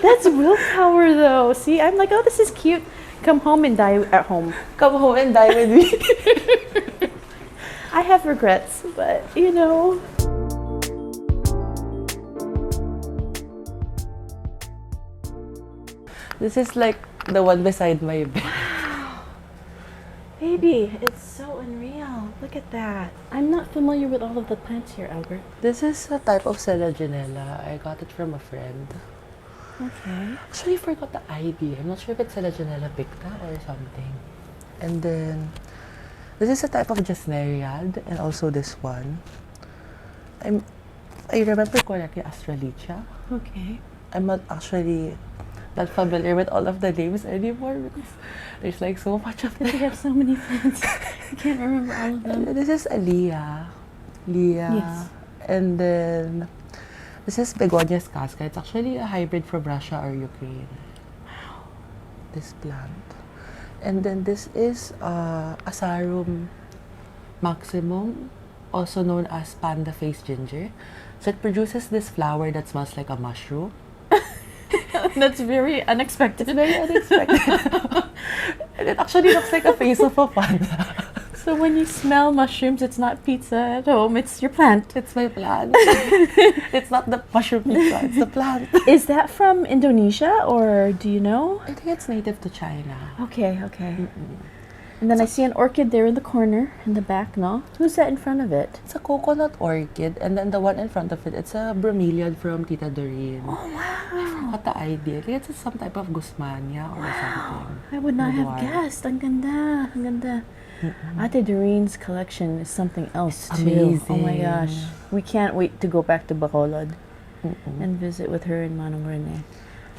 That's willpower, though. See, I'm like, oh, this is cute. Come home and die at home. Come home and die with me. I have regrets, but you know. This is like the one beside my bed. Baby, it's so unreal. Look at that. I'm not familiar with all of the plants here, Albert. This is a type of Selaginella. I got it from a friend. Okay. Actually, I forgot the ID. I'm not sure if it's Selaginella picta or something. And then, this is a type of Gesneriad, and also this one. I remember correctly Astralicia. Okay. I'm not actually that familiar with all of the names anymore because there's like so much of them. They have so many plants. I can't remember all of them. This is Leah. Yes. And then this is Begonias casca. It's actually a hybrid from Russia or Ukraine. Wow. This plant. And then this is Asarum maximum, also known as panda face ginger. So it produces this flower that smells like a mushroom. That's very unexpected. It's very unexpected. And it actually looks like a face of a panda. So when you smell mushrooms, it's not pizza at home, it's your plant. It's my plant. It's not the mushroom pizza, it's the plant. Is that from Indonesia or do you know? I think it's native to China. Okay. And then I see an orchid there in the corner, in the back, no? Who's that in front of it? It's a coconut orchid, and then the one in front of it, it's a bromeliad from Tita Doreen. Oh, wow. I forgot the idea. I think it's some type of Guzmania or something. I would not have guessed. Ang ganda. Ate Doreen's collection is something else too. Amazing. Oh my gosh. We can't wait to go back to Bacolod and visit with her and Manong Rene.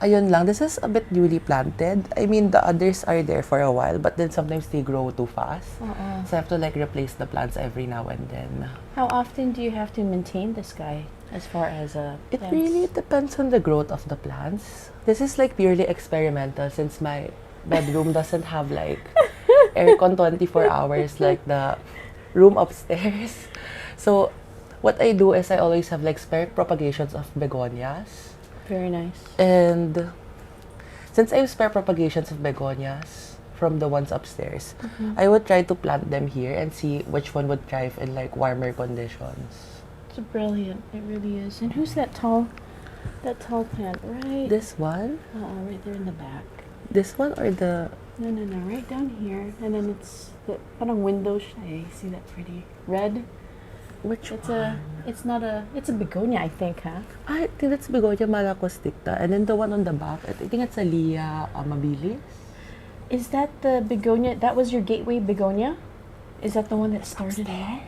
Ayun lang, this is a bit newly planted. I mean, the others are there for a while, but then sometimes they grow too fast. So I have to like replace the plants every now and then. How often do you have to maintain this guy as far as It plants? really depends on the growth of the plants. This is like purely experimental since my bedroom doesn't have like aircon 24 hours like the room upstairs. So what I do is I always have like spare propagations of begonias. Very nice. And since I have spare propagations of begonias from the ones upstairs, I would try to plant them here and see which one would thrive in like warmer conditions. It's brilliant. It really is. And who's that tall plant? Right. This one? Right there in the back. This one or the... No. Right down here. And then it's the parang window siya. See that pretty red? Which It's one? it's a begonia, I think, huh? I think that's Begonia malacosticta. And then the one on the back, I think it's a Leah amabilis. Is that the begonia? That was your gateway begonia? Is that the one that started all?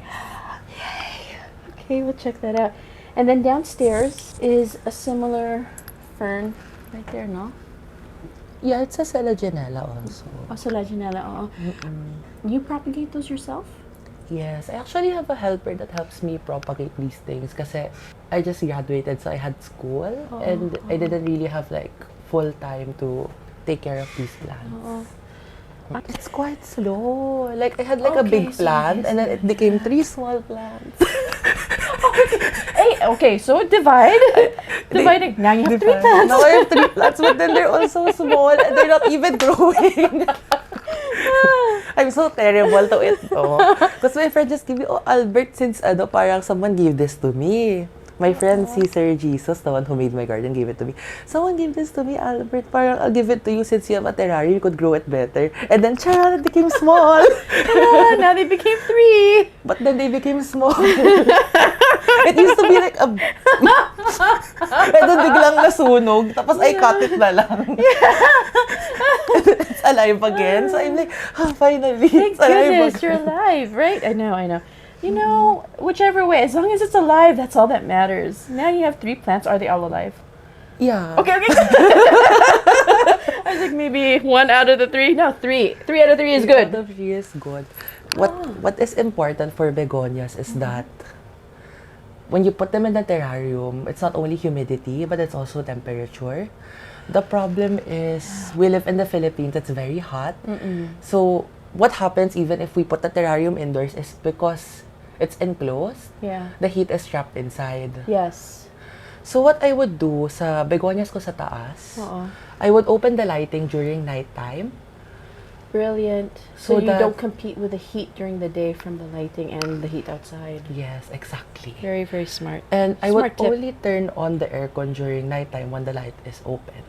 Yay! Okay, we'll check that out. And then downstairs is a similar fern right there, no? Yeah, it's a Selaginella also. Oh, Selaginella, oo. You propagate those yourself? Yes, I actually have a helper that helps me propagate these things kasi I just graduated, so I had school and I didn't really have like full time to take care of these plants. It's quite slow. Like I had like a big plant and then it became 3 small plants. Hey, okay, so divide. Dividing. Now you have 3 plants. Now I have 3 plants, but then they're all so small and they're not even growing. I'm so terrible to it, though. Because my friend just gave me, oh, Albert, since parang someone gave this to me. My friend, si Sir Jesus, the one who made my garden, gave it to me. Someone gave this to me, Albert. Parang I'll give it to you since you have a terrarium, you could grow it better. And then, it became small. Now they became 3. But then they became small. It used to be like a... And then biglang nasunog. Tapos I cut it na lang. It's alive again. So I'm like, finally, Thank it's alive goodness, again. you're alive, right? I know. You know, whichever way, as long as it's alive, that's all that matters. Now you have 3 plants. Are they all alive? Yeah. Okay. I was like, maybe 1 out of the 3. No, 3. 3 out of 3 is good. 3 out of 3 is good. What is important for begonias is that when you put them in the terrarium, it's not only humidity, but it's also temperature. The problem is we live in the Philippines, it's very hot. So what happens even if we put the terrarium indoors is because it's enclosed, Yeah. the heat is trapped inside. Yes. So what I would do sa begonias ko sa taas, I would open the lighting during nighttime. Brilliant. So you that- don't compete with the heat during the day from the lighting and the heat outside. Yes, exactly. Very, very smart. And I would Smart tip. only turn on the aircon during nighttime when the light is open.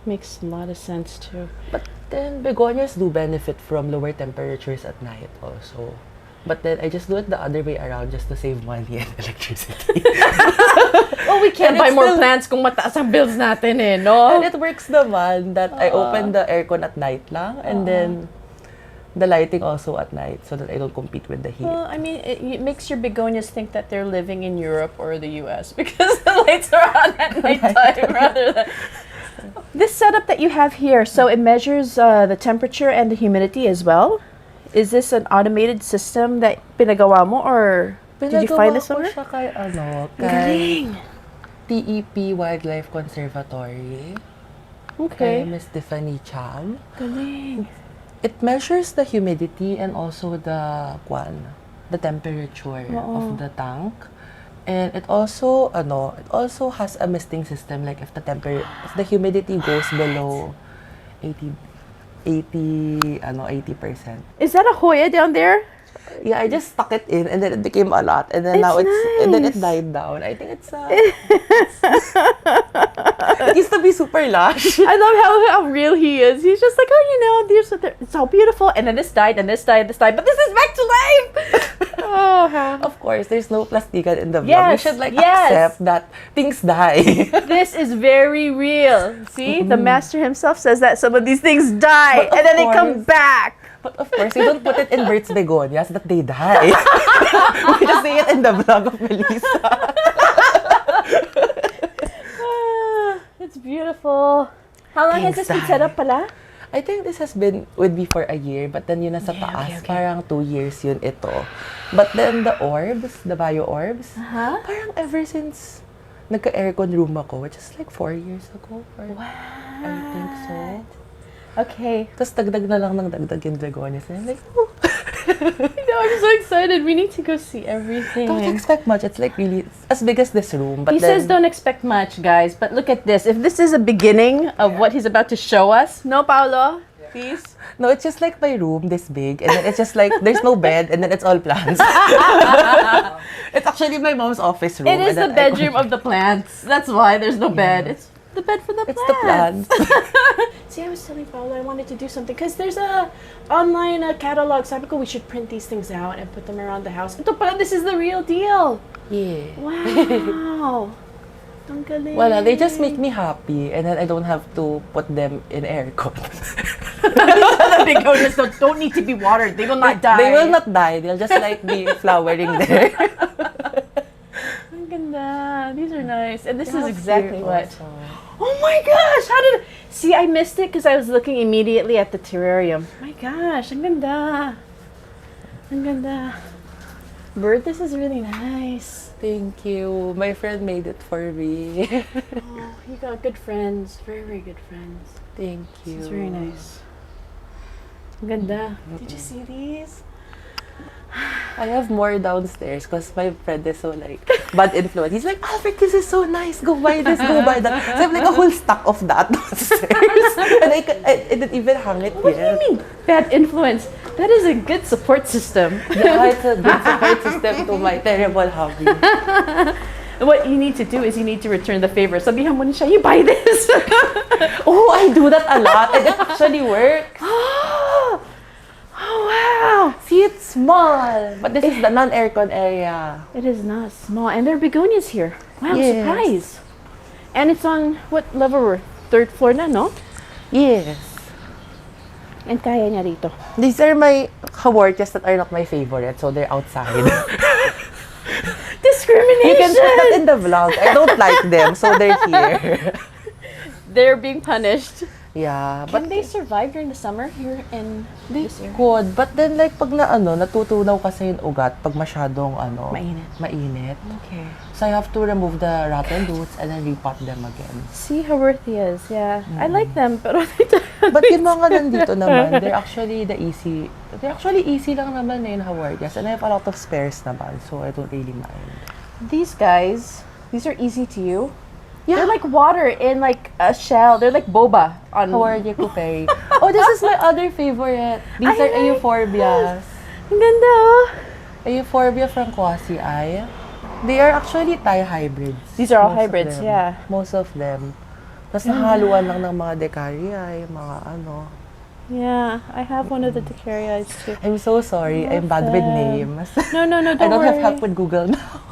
Makes a lot of sense too. But then begonias do benefit from lower temperatures at night also. But then I just do it the other way around just to save money and electricity. Oh, we can't And buy it's more still- plants kung mataas ang bills natin eh, no? And it works naman that I open the aircon at night lang and then the lighting also at night so that I don't compete with the heat. Well, I mean, it makes your begonias think that they're living in Europe or the US because the lights are on at nighttime rather than... This setup that you have here, so it measures the temperature and the humidity as well. Is this an automated system that pinagawa mo or did you find this somewhere? Pinagawa ko siya kay kay Galing. TEP Wildlife Conservatory. Okay. Kay Miss Tiffany Cham. Galing. It measures the humidity and also the temperature of the tank. And it also has a misting system like if the humidity goes below 80%. Is that a Hoya down there? Yeah, I just stuck it in and then it became a lot and then It's now and then it nice. died down. I think it's it used to be super lush. I love how real he is. He's just like, it's so beautiful. And then this died, and this died, this died. But this is back to life. Oh, how. Of course, there's no plastikan in the vlog. Yes, You should yes. accept that things die. This is very real. See, the master himself says that some of these things die, But and then of they come course- back. But of course, you don't put it in Bert's begonias that they die. We just say it in the vlog of Melissa. It's beautiful. How long has Things this been die. set up pala? I think this has been with me for a year, but then yun nasa Okay, taas, okay, okay. parang 2 years yun ito. But then the orbs, the bio orbs, Uh-huh. parang ever since nagka-aircon room ako, which is like 4 years ago. Or Wow. I think so. Okay. Tapos dagdag na lang ng dagdag yung begonias. And I'm like, oh, I'm so excited. We need to go see everything. don't expect much. It's like really it's as big as this room. But He then, says don't expect much, guys. But look at this. If this is a beginning of what he's about to show us, no, Paolo, please. no, it's just like my room, this big. And then it's just like, there's no bed, and then it's all plants. It's actually my mom's office room. It is the and then bedroom of the plants. That's why there's no bed. It's the bed for the It's plants. the plants. See, I was telling Paolo I wanted to do something because there's a online catalog. Sabi ko we should print these things out and put them around the house. Ito pala, this is the real deal. Yeah. Wow. Ang galing. Wala, they just make me happy. And then I don't have to put them in aircon. The begonias don't need to be watered. They will not die. They will not die. They'll just like be flowering there. Ang ganda. These are nice. And this They is have exactly here what. also. Oh my gosh! How did... See, I missed it because I was looking immediately at the terrarium. My gosh, ang ganda. Ang ganda. Bert, this is really nice. Thank you. My friend made it for me. Oh, you got good friends. Very, very good friends. Thank you. This is very nice. Ang ganda. Did you see these? I have more downstairs because my friend is so like bad influence. He's like, Albert, this is so nice. Go buy this, go buy that. So I have like a whole stack of that downstairs. And I didn't even hang it What do you yet. mean, bad influence? That is a good support system. Yeah, it's a good support system to my terrible hobby. What you need to do is you need to return the favor. Sabihan mo na siya, you buy this. Oh, I do that a lot and it actually works. Oh, wow. See, it's small. But this is the non-aircon area. It is not small. And there are begonias here. Wow, Yes. surprise. And it's on what level we're? Third floor na, no? Yes. And kaya niya rito. These are my Haworthias that are not my favorite, so they're outside. Discrimination! You can put that in the vlog. I don't like them, so they're here. They're being punished. Yeah, Can but they survive during the summer here in this area? good. But then like pag natutunaw kasi yung ugat pag masyadong mainit. Okay. So I have to remove the rotten roots and then repot them again. See, Haworthias, yeah. I like them, pero But yung mga nandito naman, they're actually easy lang naman yung Haworthias. And I have a lot of spares naman, so I don't really mind. These guys These are easy to you. Yeah. They're like water in like a shell. They're like boba on. Haworthia couperi. Oh, this is my other favorite. These are Euphorbias. Ang ganda. Euphorbia francoisii. They are actually Thai hybrids. These are all Most of hybrids, them. yeah. Most of them. Tapos nahaluan lang ng mga Decariae, mga ano. Yeah, I have one of the Decariaes too. I'm so sorry. I'm bad with names. No, don't I don't worry. have help with Google now.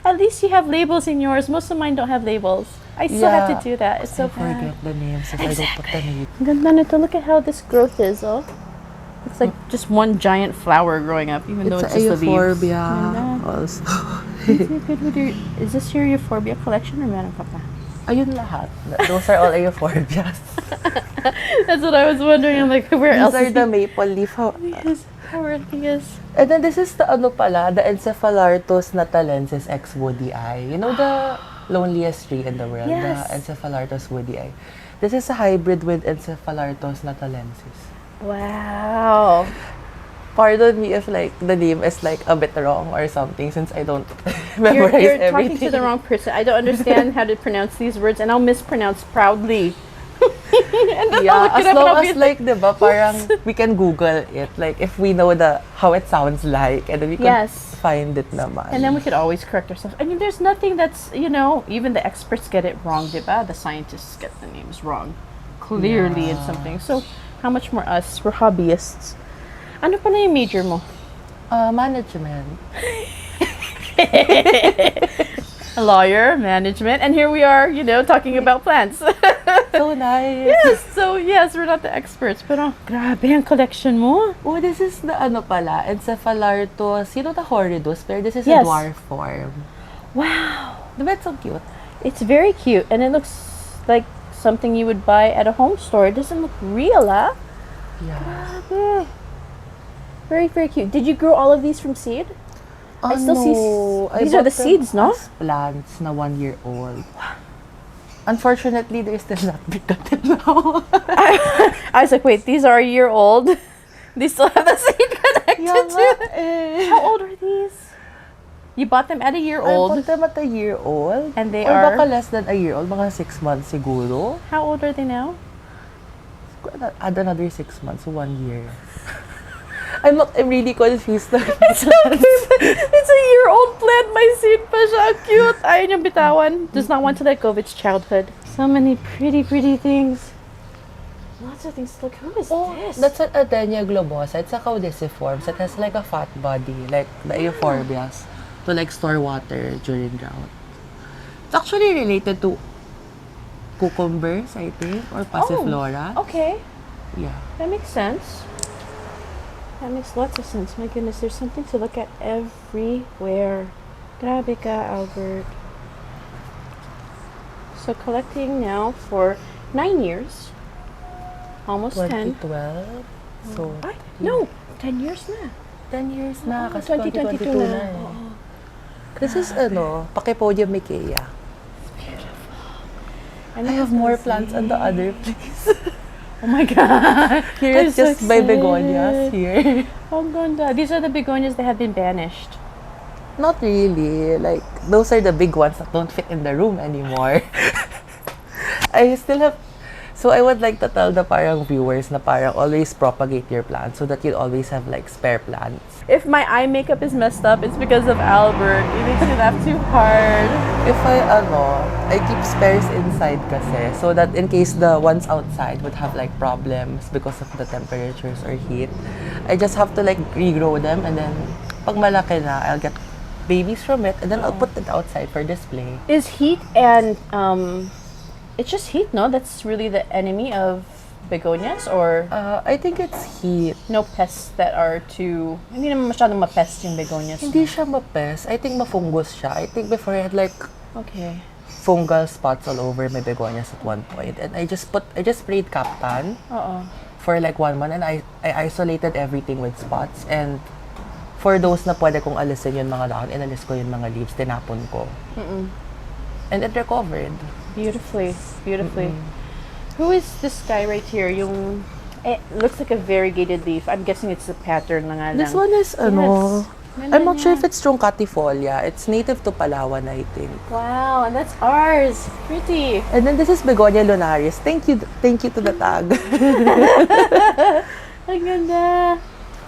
At least you have labels in yours. Most of mine don't have labels. I still have to do that. It's so I forget bad. the names if I don't put the name. Ganda nito. Look at how this growth is, oh. It's like just one giant flower growing up, even though it's just the leaves. Euphorbia Ganda. also. Is it good with your, is this your Euphorbia collection or meron ka pa? Ayun lahat. Those are all Euphorbias. That's what I was wondering. I'm like, where else These are is the maple leaf. Haworthias. And then this is the ano pala, the Encephalartos natalensis ex Woodii. You know the loneliest tree in the world, Yes. the Encephalartos Woodii. This is a hybrid with Encephalartos natalensis. Wow. Pardon me if like the name is like a bit wrong or something since I don't memorize You're everything. talking to the wrong person. I don't understand how to pronounce these words, and I'll mispronounce proudly. And then I'll Yeah, look it as up and long I'll as be like, diba, parang we can Google it. Like, if we know how it sounds like, and then we can Yes. find it naman. And then we could always correct ourselves. I mean, there's nothing that's, you know, even the experts get it wrong, diba? The scientists get the names wrong. Clearly in something. So, how much more us? We're hobbyists. Ano pala yung major mo? Management. A lawyer, management, and here we are, you know, talking about plants. So nice. Yes, so yes, we're not the experts, pero grabe ang collection mo. Oh, this is the ano pala, Encephalartos. You know the horridus, pero this is Yes. a dwarf form. Wow. Diba it's so cute? It's very cute, and it looks like something you would buy at a home store. It doesn't look real, ah? Yeah. Grabe. Very, very cute. Did you grow all of these from seed? I still see these are the seeds, no? Plants na 1 year old. Unfortunately, they're still not begotten now. I was like, wait, these are a year old. They still have the seed connected Yeah, to them. How old are these? You bought them at a year I old. bought them at a year old. And they or are? baka less than a year old. Mga 6 months siguro. How old are they now? Add another 6 months, so 1 year. I'm really confused. It's a year-old plant. My seed pa siya. Cute. Ayaw niyang bitawan. Does not want to let go of its childhood. So many pretty, pretty things. Lots of things. Look, who is this? That's an Adenia globosa. It's a caudiciforms. It has like a fat body, like the Euphorbias, to like store water during drought. It's actually related to cucumbers, I think, or passiflora. Okay. Yeah. That makes sense. That makes lots of sense. My goodness, there's something to look at everywhere. Grabe ka, Albert. So collecting now for 9 years. Almost 10. 2012. So, Ay, no, 10 years na. 10 years na. Oh, Kasi 2022 2022 na. na. Eh. Oo. This is Pachypodias. And I have more plants on the other place. Oh my god. Here I'm it's so just by excited. Begonias here. Oh ganda. These are the begonias that have been banished. Not really. Like, those are the big ones that don't fit in the room anymore. I still have... So, I would like to tell the parang viewers na parang always propagate your plants so that you'll always have like spare plants. If my eye makeup is messed up, it's because of Albert. He makes me laugh too hard. If I keep spares inside kasi so that in case the ones outside would have like problems because of the temperatures or heat, I just have to like regrow them and then pag malaki na, I'll get babies from it and then I'll put it outside for display. Is heat and it's just heat, no? That's really the enemy of begonias, or I think it's heat. no pests that are too... Hindi naman masyadong mapest yung begonias. Hindi siya mapes. I think mafungus siya. I think before I had like Okay. fungal spots all over my begonias at one point. And I just sprayed Captan for like 1 month and I isolated everything with spots. And for those na pwede kong alisin yung mga dahon, inalis ko yung mga leaves, tinapon ko. And it recovered. Beautifully. Who is this guy right here? It looks like a variegated leaf. I'm guessing it's the pattern na nga lang. This one is I'm not sure if it's Truncatifolia. It's native to Palawan, I think. Wow, and that's ours. Pretty. And then this is Begonia lunaris. Thank you to the tag. Ang ganda.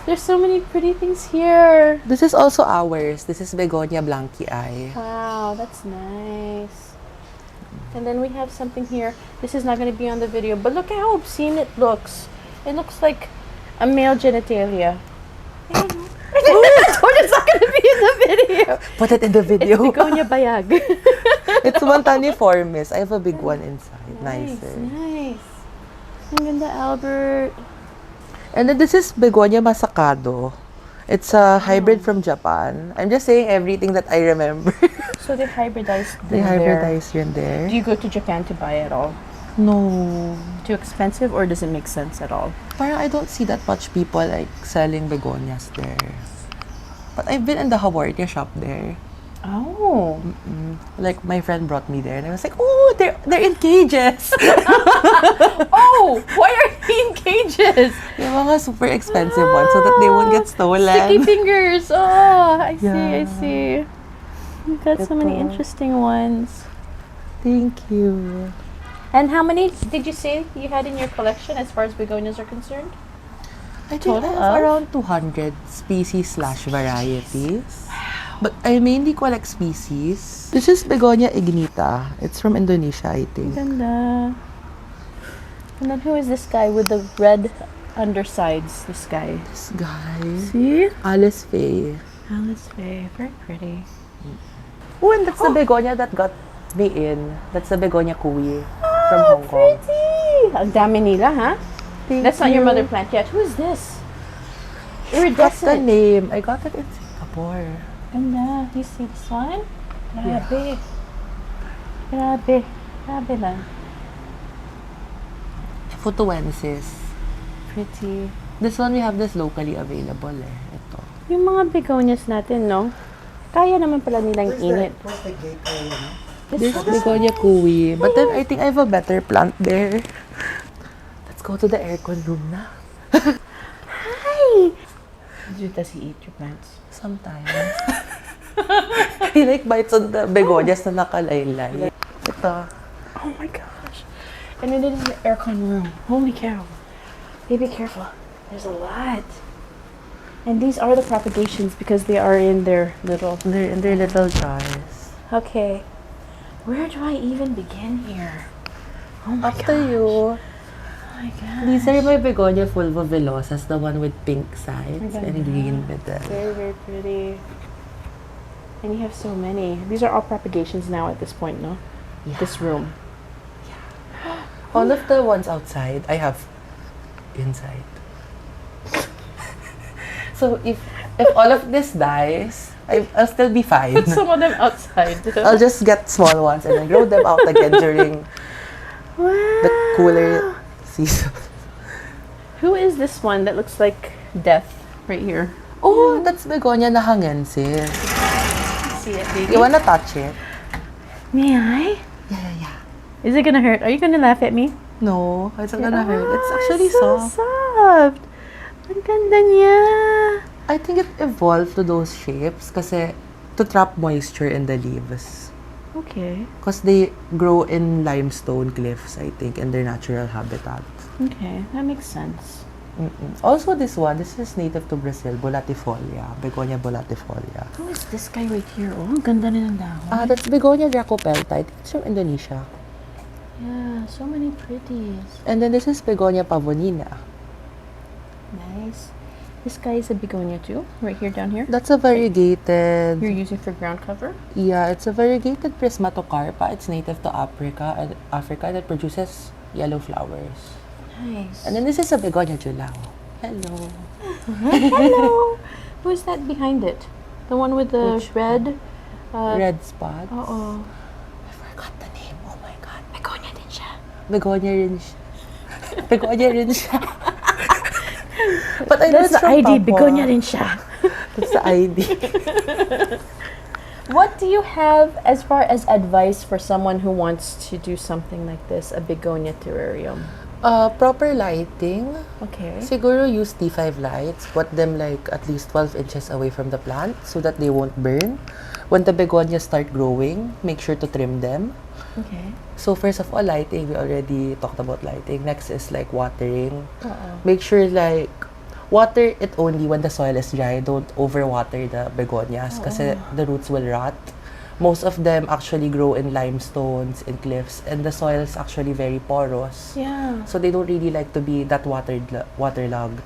There's so many pretty things here. This is also ours. This is Begonia blankii. Wow, that's nice. And then we have something here. This is not going to be on the video, but look at how obscene it looks. It looks like a male genitalia. That's what it's not going to be in the video. Put it in the video. It's Begonia bayag. It's Montaniformis. I have a big one inside. Nicer. Nice. Ang ganda, Albert. And then this is Begonia masacado. It's a hybrid from Japan. I'm just saying everything that I remember. So they hybridized They hybridized yun there. Do you go to Japan to buy it all? No. Too expensive, or does it make sense at all? Parang I don't see that much people like selling begonias there. But I've been in the Haworthia shop there. Oh. Like my friend brought me there and I was like, oh, they're in cages. Oh, why are they in cages? Yung mga super expensive ones so that they won't get stolen. Sticky fingers. Oh, I Yeah. see. You've got so many interesting ones. Thank you. And how many did you say you had in your collection as far as begonias are concerned? I think Total I have of? around 200 species/varieties. But I mainly collect species. This is Begonia ignita. It's from Indonesia, I think. Ganda. And then who is this guy with the red undersides? This guy. This guy. See? Alice Faye. Alice Faye. Very pretty. Oh, and that's the begonia that got me in. That's the Begonia Kui from Hong Kong. Pretty! Ang dami nila, ha? Thank That's not your you. mother plant yet. Who is this? That's the Iridescent. name. I got it in Singapore. Ganda. You see this one? Grabe. Grabe. Grabe lang. Futuensis. Pretty. This one we have this locally available Ito. Yung mga begonias natin, no? Kaya naman pala nilang init. Where's the gateway, you know? There's Begonia Kui. But then I think I have a better plant there. Let's go to the aircon room na. Hi! Does he eat your plants? Sometimes. He like bites on the begonias na nakalaylay. Ito. Oh my gosh. And it is an aircon room. Holy cow. Baby, careful. There's a lot. And these are the propagations because they are in their little... They're in their little jars. Okay. Where do I even begin here? Oh my Up to gosh. you. Oh my gosh. These are my Begonia fulvovillosas, the one with pink sides Maganda. and green middle. Very, very pretty. And you have so many. These are all propagations now at this point, no? Yeah. This room. All of the ones outside, I have inside. So if all of this dies, I'll still be fine. Put some of them outside. I'll just get small ones and then grow them out again during the cooler season. Who is this one that looks like death right here? Oh, that's Begonia nahangensis. See it, baby? You wanna touch it? May I? Yeah. Is it gonna hurt? Are you gonna laugh at me? No, it's not gonna hurt. It's actually it's so soft. soft. Ang ganda niya. I think it evolved to those shapes kasi to trap moisture in the leaves. Okay. Because they grow in limestone cliffs, I think, in their natural habitat. Okay, that makes sense. Also, this is native to Brazil, Bolatifolia, Begonia bolatifolia. Who is this guy right here? Oh, ang ganda na ng dahon. That's Begonia dracopelta. I think it's from Indonesia. Yeah, so many pretties. And then this is Begonia pavonina. Nice. This guy is a begonia too, right here, down here. That's a variegated. You're using for ground cover? Yeah, it's a variegated prismatocarpa. It's native to Africa and it produces yellow flowers. Nice. And then this is a Begonia julao. Hello. Hello. Who is that behind it? The one with the Which red... Red spots. Uh-oh. I forgot the name. Oh my god. Begonia din siya. Begonia rin siya. Begonia rin siya. But I know That's it's the from ID. Papua. Begonia din siya. That's the ID. What do you have as far as advice for someone who wants to do something like this, a begonia terrarium? Proper lighting. Okay. Siguro use T5 lights. Put them like at least 12 inches away from the plant so that they won't burn. When the begonias start growing, make sure to trim them. Okay. So first of all, lighting. We already talked about lighting. Next is like watering. Uh-oh. Make sure like water it only when the soil is dry. Don't overwater the begonias kasi the roots will rot. Most of them actually grow in limestones, in cliffs, and the soil is actually very porous. Yeah. So they don't really like to be that waterlogged.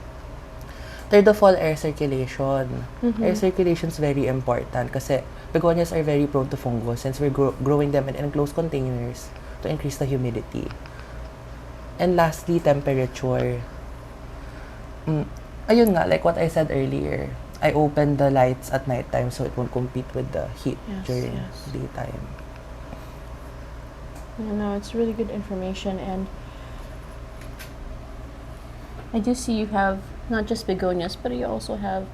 Third of all, air circulation. Air circulation is very important kasi begonias are very prone to fungus since we're growing them in enclosed containers to increase the humidity. And lastly, temperature. Ayun nga, like what I said earlier, I open the lights at nighttime so it won't compete with the heat during daytime. No, it's really good information, and I do see you have not just begonias, but you also have,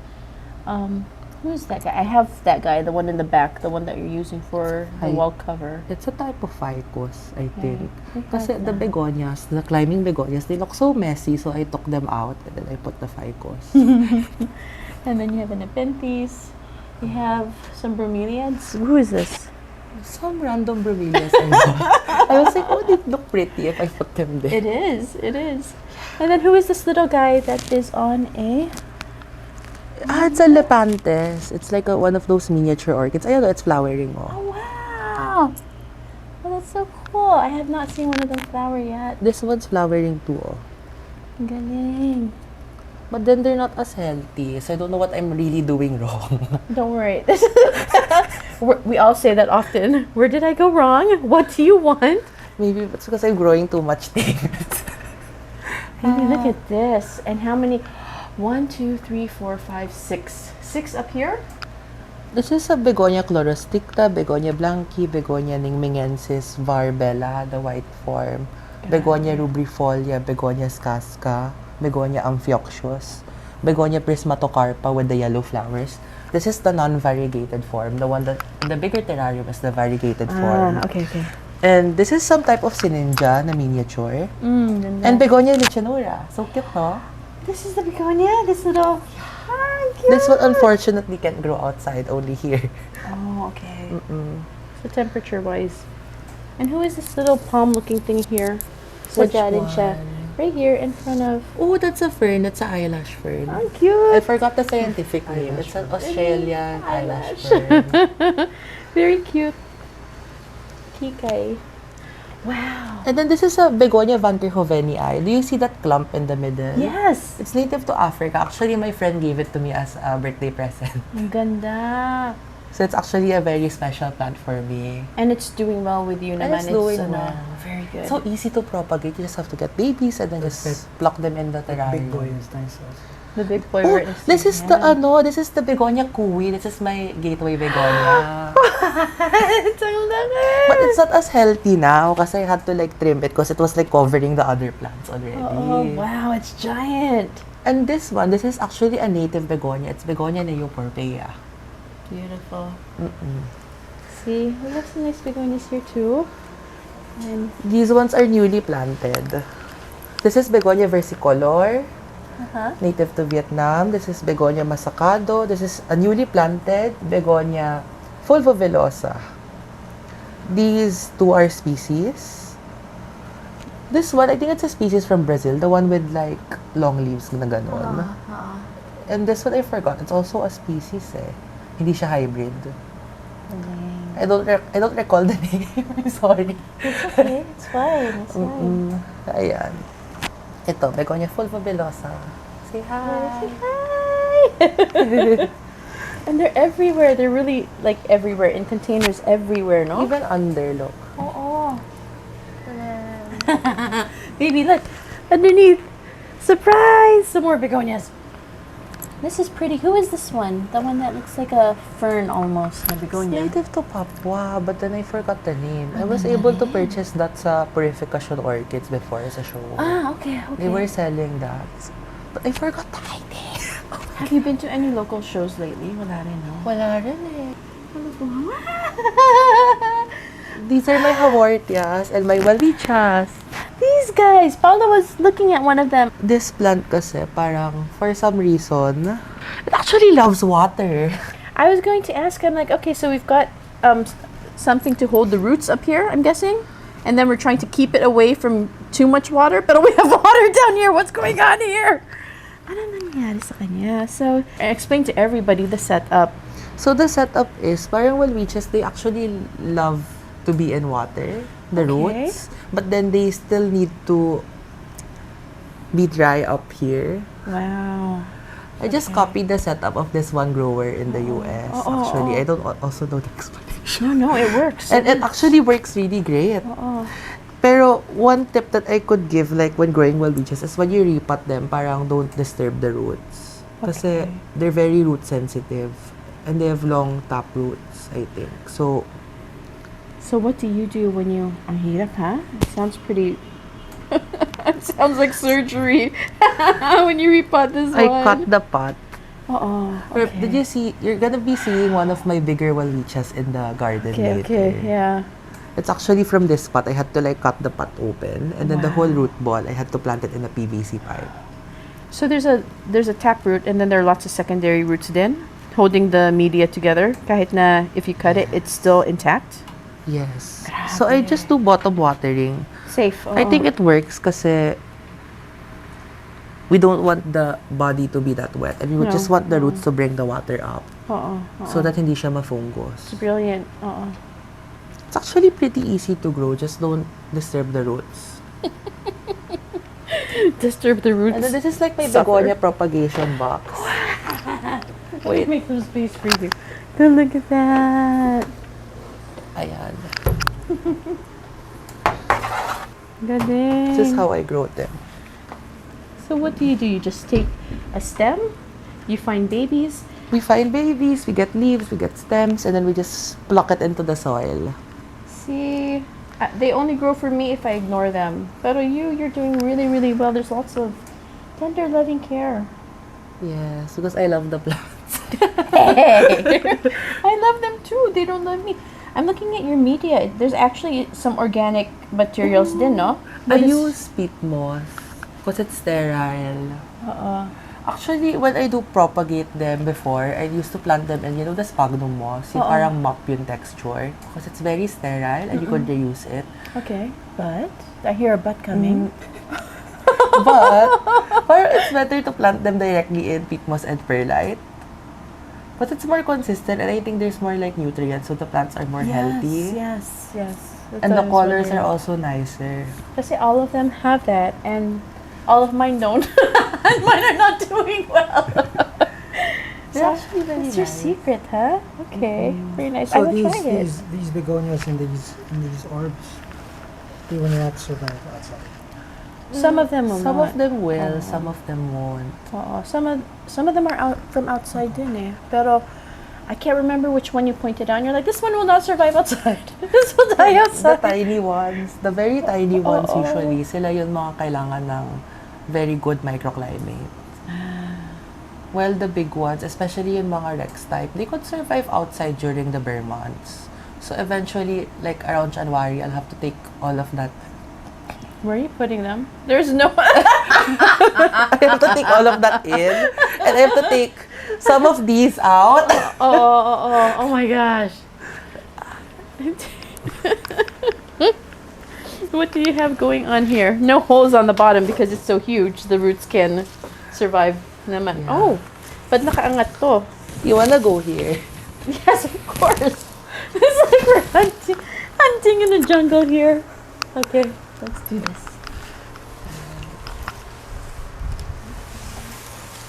who is that guy? I have that guy, the one in the back, the one that you're using for the wall cover. It's a type of ficus, I think. I Kasi have the that. begonias, the climbing begonias, they look so messy, so I took them out and then I put the ficus. And then you have an Nepenthes. You have some bromeliads. Who is this? Some random bromelias I saw. I was like, oh, they look pretty if I put them there. It is. It is. And then who is this little guy that is on a... It's a Lepantes. It's like one of those miniature orchids. Ayun, it's flowering. Oh, Oh. wow. Oh, that's so cool. I have not seen one of them flower yet. This one's flowering too. Oh. Galing. But then they're not as healthy, so I don't know what I'm really doing wrong. Don't worry. We all say that often. Where did I go wrong? What do you want? Maybe it's because I'm growing too much things. Baby, look at this. And how many? 1, 2, 3, 4, 5, 6. 6 up here? This is a Begonia chlorosticta, Begonia blanqui, Begonia ningmingensis, Varbella, the white form, Begonia rubrifolia, Begonia casca, Begonia amphioxus, Begonia prismatocarpa with the yellow flowers. This is the non-variegated form. The one that, the bigger terrarium is the variegated form. Okay. And this is some type of sininja na miniature. And Begonia lichenura. So cute, no? This is the begonia? This little... This one unfortunately can't grow outside, only here. Oh, okay. So temperature-wise. And who is this little palm-looking thing here? Which Sajadin siya. one? Right here in front of... Oh, that's a fern. That's an eyelash fern. How cute! I forgot the scientific name. It's an Australian eyelash fern. Very cute. Kikay. Wow. And then this is a Begonia vanterhovenii. Do you see that clump in the middle? Yes! It's native to Africa. Actually, my friend gave it to me as a birthday present. Ang ganda. So it's actually a very special plant for me. And it's doing well with you naman. It's doing ano, well. very good. So easy to propagate. You just have to get babies and then just pluck them in the terrarium. Big boy is nice also. the big boy Oh, word this is the this is the Begonia kui. This is my gateway begonia. It's ang laki! But it's not as healthy now kasi I had to like trim it because it was like covering the other plants already. Oh, wow, it's giant. And this one, this is actually a native begonia. It's Begonia na Euphorbiaceae. Beautiful. See, we have some nice begonias here too. And These ones are newly planted. This is Begonia versicolor, native to Vietnam. This is Begonia masacado. This is a newly planted Begonia fulvovillosa. These two are species. This one, I think it's a species from Brazil, the one with like long leaves na ganon. And this one I forgot. It's also a species eh. Hindi siya hybrid. I don't recall the name. I'm sorry. it's okay, it's fine. It's fine. Ayan. Ito, Begonia fulvovillosa. Say hi. Hi! And they're everywhere. They're really like everywhere in containers everywhere, no? Even under, look. Oh. Baby, look underneath. Surprise! Some more begonias. This is pretty. Who is this one? The one that looks like a fern almost, a It's begonia. native to Papua, but then I forgot the name. I was able to purchase that sa Purification Orchids before sa show. Ah, okay. They were selling that. But I forgot the idea. Have you been to any local shows lately? Wala rin, no? Wala rin eh. These are my Haworthias and my Walichiis. These guys! Paula was looking at one of them. This plant kasi, parang, for some reason, it actually loves water. I was going to ask, I'm like, okay, so we've got something to hold the roots up here, I'm guessing. And then we're trying to keep it away from too much water. But we have water down here. What's going on here? Ano nangyari sa kanya? So, explain to everybody the setup. So the setup is, parang Walichii, they actually love to be in water, the roots. But then they still need to be dry up here. Wow. I just copied the setup of this one grower in the US. Actually, I don't also know the explanation. No, it works. And it actually works really great. Pero one tip that I could give, like when growing Walichii, is when you repot them, parang don't disturb the roots. Kasi they're very root sensitive. And they have long tap roots, I think. So what do you do when you... Ang hirap, ha? It sounds pretty... It sounds like surgery when you repot this one. I cut the pot. Okay. Did you see? You're gonna be seeing one of my bigger Walichii in the garden later. Okay, yeah. It's actually from this pot. I had to like cut the pot open, and then the whole root ball, I had to plant it in a PVC pipe. So there's a tap root, and then there are lots of secondary roots then, holding the media together. Kahit na if you cut it, it's still intact. Yes. So I just do bottom watering. Safe. I think it works kasi we don't want the body to be that wet, and we would just want the roots to bring the water up. So that hindi siya ma-fungus. It's brilliant. It's actually pretty easy to grow. Just don't disturb the roots. Disturb the roots. And then this is like my begonia propagation box. Wait. Make some space for you. Go look at that. Ayan. Galing. This is how I grow them. So what do? You just take a stem, you find babies. We find babies, we get leaves, we get stems, and then we just pluck it into the soil. See, they only grow for me if I ignore them. But you're doing really, really well. There's lots of tender, loving care. Yes, because I love the plants. Hey, I love them too. They don't love me. I'm looking at your media. There's actually some organic materials din, no? I use peat moss because it's sterile. Actually, when I do propagate them before, I used to plant them in, the sphagnum moss. Yung parang mop yung texture. Because it's very sterile and you could reuse it. Okay. But, I hear a but coming. But, parang it's better to plant them directly in peat moss and perlite. But it's more consistent and I think there's more like nutrients so the plants are more healthy. Yes. And the colors are also nicer. Kasi all of them have that and all of mine don't. And mine are not doing well. They're actually very That's your secret, huh? Okay. Very nice. So I will try it. these begonias and these orbs, they will not survive outside. Some of them will Some not. of them will, some of them won't. Some of them are out from outside din eh. Pero I can't remember which one you pointed out. You're like, this one will not survive outside. This will die outside. The tiny ones, the very tiny ones usually, sila yung mga kailangan ng very good microclimate. Well, the big ones, especially yung mga Rex type, they could survive outside during the bare months. So eventually, like around January, I'll have to take all of that. Where are you putting them? There's no... I have to take all of that in. And I have to take some of these out. Oh my gosh. What do you have going on here? No holes on the bottom because it's so huge. The roots can survive naman. Yeah. Oh, but nakaangat to. You wanna go here? Yes, of course. It's like we're hunting in the jungle here. Okay, let's do this.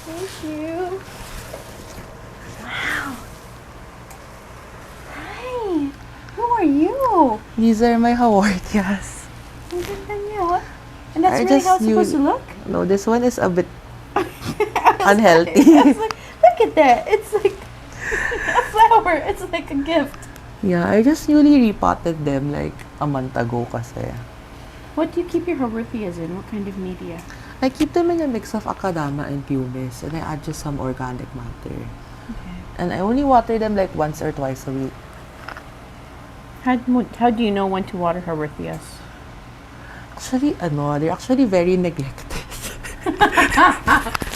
Thank you. Wow. Hi. Who are you? These are my Haworthias. Ang ganda niya. And that's I really just how it's supposed to look? No, this one is a bit unhealthy. It's like, look at that. It's like a flower. It's like a gift. Yeah, I just newly repotted them like a month ago kasi. What do you keep your Haworthias in? What kind of media? I keep them in a mix of akadama and pumice and I add just some organic matter. Okay. And I only water them like once or twice a week. How do you know when to water Haworthias? actually, they're actually very neglected.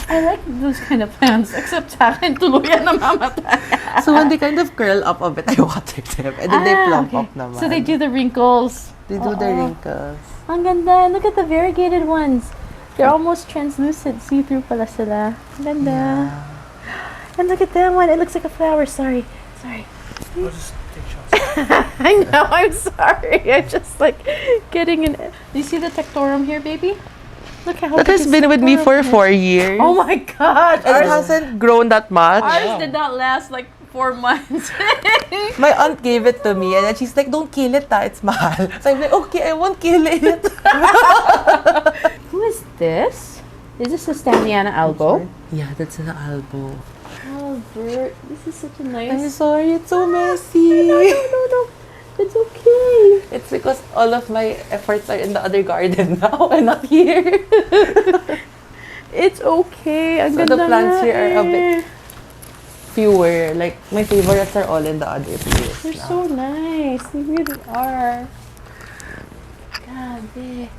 I like those kind of plants, except sa akin, tuluyan na mamatay. So when they kind of curl up a bit, I water them. And then they plump okay. up naman. So they do the wrinkles. They do the wrinkles. Ang ganda. Look at the variegated ones. They're almost translucent. See-through pala sila. Ang ganda. Yeah. And look at that one. It looks like a flower. Sorry. I'll just take shots. I know. I'm sorry. I'm just like getting an... Do you see the tectorum here, baby? Look how That big has this been with me for tectorum is. 4 years. Oh my God. And it hasn't grown that much. Ours did not last like 4 months. My aunt gave it to me and then she's like, don't kill it, it's mahal. So I'm like, okay, I won't kill it. Who is this? Is this a Stanleyana albo? Yeah, that's an elbow. Oh, Bert, this is such a nice... I'm sorry, it's so messy. No. It's okay. It's because all of my efforts are in the other garden now and not here. It's okay. Ang So the ganda plants nga here are a eh. bit fewer. Like, my favorites are all in the other place. They're now. so nice. They really are. Grabe.